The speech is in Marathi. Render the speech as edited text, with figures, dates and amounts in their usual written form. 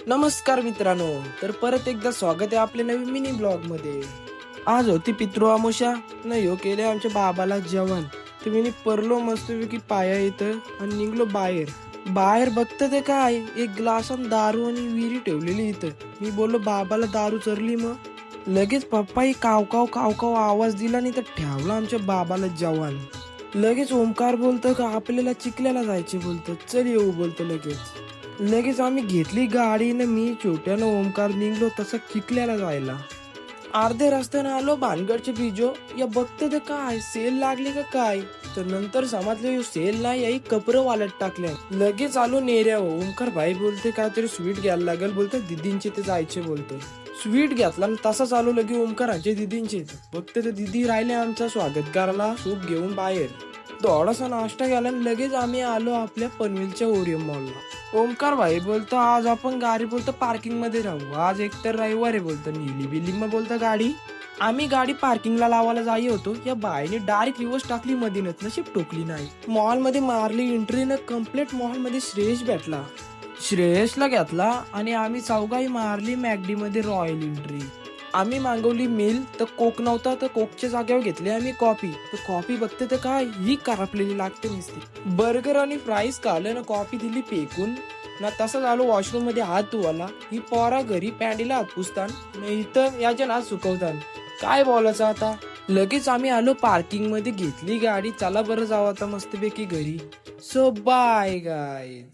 नमस्कार मित्रांनो, तर परत एकदा स्वागत आहे आपल्या नवीन मिनी ब्लॉग मध्ये. आज होती पितृअमावस्या. नाही हो, केले आमच्या बाबाला जेवण. तर मी परलो मस्तपैकी पाया इथं आणि निघलो बाहेर. बाहेर बघतं ते काय, एक ग्लासात दारू आणि विहिरी ठेवलेली इथं. मी बोललो बाबाला दारू चरली. मग लगेच पप्पाही काव काव काव काव आवाज दिला आणि तर ठेवला आमच्या बाबाला जेवण. लगेच ओमकार बोलतो का आपल्याला चिखल्याला जायचे, बोलतो चल येऊ, बोलतो लगेच आम्ही घेतली गाडी ना मी छोट्यानं ओमकार निघलो तसं चिखल्याला जायला. अर्धे रस्त्याने आलो भानगडचे बिजो या बघते तर काय सेल लागले का काय, तर नंतर समजलं सेल नाही आई कपडे वालत टाकले. लगेच आलो नेऱ्या. ओमकार भाई बोलते काहीतरी स्वीट घ्यायला लागेल, बोलतो दिदींचे ते जायचे, बोलतो स्वीट घेतला आणि तसाच आलो लगे ओमकारांचे दिदींचे. बघते तर दिदी राहिले आमचा स्वागत करायला सूप घेऊन बाहेर. थोडासा नाश्ता केला आणि लगेच आम्ही आलो आपल्या पनवेलच्या ओरियम मॉलला. ओमकार भाई बोलतो आज आपण गाडी बोलतो पार्किंग मध्ये राहू, आज एकतर रविवार आहे, बोलतो नीली बिली मग बोलतो गाडी. आम्ही गाडी पार्किंगला लावायला जाई होतो, या बाईने डायरेक्ट रिवर्स टाकली मधीनच, नशीब टोकली नाही. मॉल मध्ये मारली एंट्री न कम्प्लीट मॉल मध्ये श्रेयस भेटला. श्रेयसला घेतला आणि आम्ही चौघाही मारली मॅगडी मध्ये रॉयल एंट्री. आम्ही मागवली मिल तर कोक नव्हता, तर कोकच्या जागेवर घेतली आम्ही कॉफी. तर कॉफी बघते तर काय ही करपलेली लागते नुसती. बर्गर आणि फ्राईज खाल्लं ना, कॉफी दिली फेकून ना. तसंच आलो वॉशरूम मध्ये हात धुवायला. ही पोरा घरी पॅन्टीला हात पुसतान इथं याच्या हात सुकवतान. काय बोलायचं आता. लगेच आम्ही आलो पार्किंग मध्ये, घेतली गाडी. चला बरं जाऊ आता मस्तपैकी घरी. So bye guys.